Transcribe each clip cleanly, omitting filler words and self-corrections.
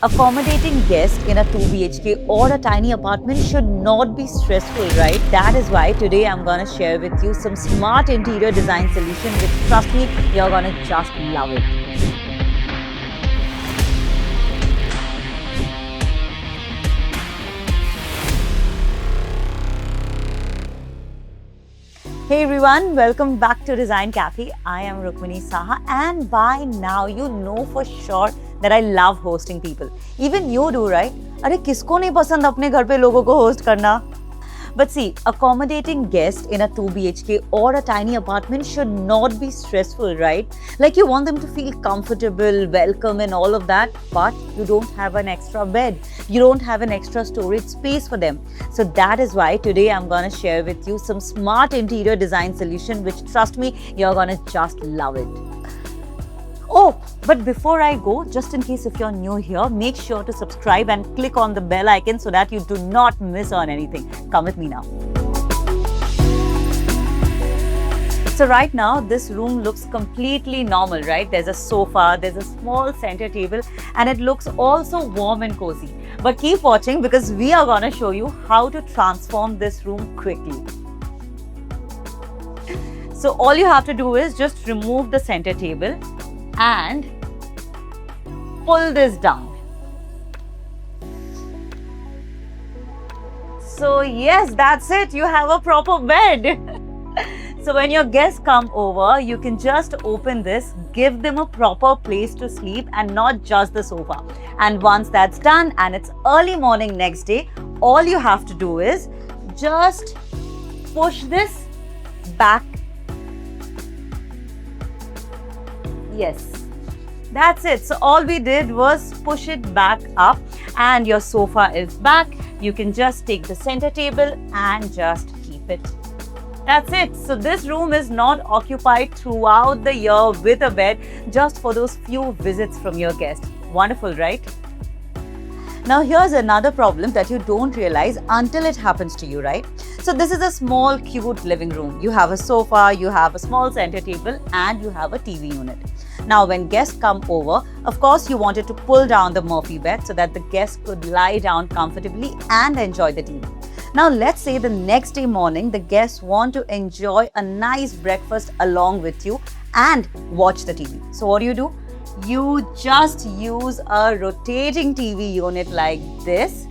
Accommodating guests in a 2 BHK or a tiny apartment should not be stressful, right? That is why today I'm gonna share with you some smart interior design solution which, trust me, you're gonna just love it. Hey everyone, welcome back to Design Cafe. I am Rukmini Saha, and by now you know for sure that I love hosting people. Even you do, right? अरे किसको नहीं पसंद अपने घर पे लोगों को host करना? But see, accommodating guests in a 2 BHK or a tiny apartment should not be stressful, right? Like you want them to feel comfortable, welcome and all of that, but you don't have an extra bed. You don't have an extra storage space for them. So that is why today I'm going to share with you some smart interior design solution which, trust me, you're going to just love it. Oh, but before I go, just in case if you're new here, make sure to subscribe and click on the bell icon so that you do not miss on anything. Come with me now. So right now, this room looks completely normal, right? There's a sofa, there's a small center table, and it looks also warm and cozy. But keep watching because we are going to show you how to transform this room quickly. So all you have to do is just remove the center table and pull this down. So yes, that's it. You have a proper bed. So when your guests come over, you can just open this, give them a proper place to sleep and not just the sofa. And once that's done and it's early morning next day, all you have to do is just push this back. Yes, that's it. So all we did was push it back up and your sofa is back. You can just take the center table and just keep it. That's it. So this room is not occupied throughout the year with a bed just for those few visits from your guests. Wonderful, right? Now here's another problem that you don't realize until it happens to you, right? So this is a small, cute living room. You have a sofa, you have a small center table, and you have a TV unit. Now when guests come over, of course you wanted to pull down the Murphy bed so that the guests could lie down comfortably and enjoy the TV. Now let's say the next day morning, the guests want to enjoy a nice breakfast along with you and watch the TV. So what do? You just use a rotating TV unit like this,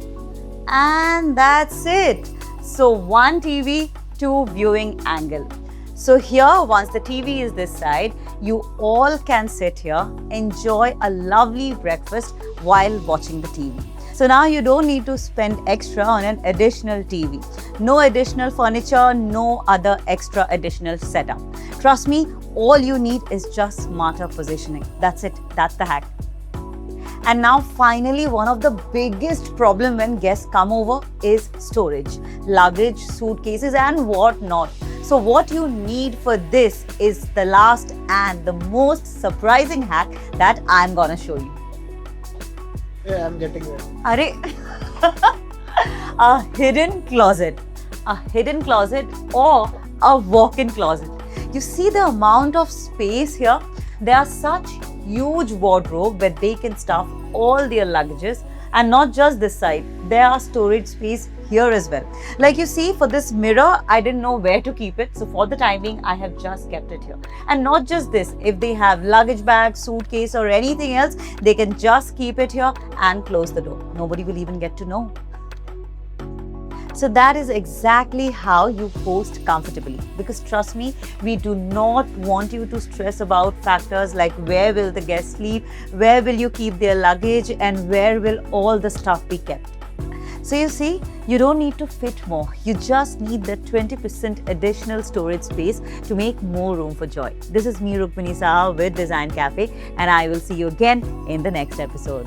and that's it. So one TV, two viewing angle. So here, once the TV is this side, you all can sit here, enjoy a lovely breakfast while watching the TV. So now you don't need to spend extra on an additional TV. No additional furniture, no other extra additional setup. Trust me, all you need is just smarter positioning. That's it. That's the hack. And now finally, one of the biggest problem when guests come over is storage, luggage, suitcases and whatnot. So what you need for this is the last and the most surprising hack that I'm gonna show you. Yeah, I'm getting it. A hidden closet. A hidden closet or a walk-in closet. You see the amount of space here? There are such huge wardrobe where they can stuff all their luggages, and not just this side, there are storage space here as well. Like you see, for this mirror, I didn't know where to keep it. So for the time being, I have just kept it here. And not just this, if they have luggage bag, suitcase or anything else, they can just keep it here and close the door. Nobody will even get to know. So that is exactly how you host comfortably, because trust me, we do not want you to stress about factors like where will the guests sleep, where will you keep their luggage, and where will all the stuff be kept. So you see, you don't need to fit more. You just need the 20% additional storage space to make more room for joy. This is me, Rukmini Saha with Design Cafe, and I will see you again in the next episode.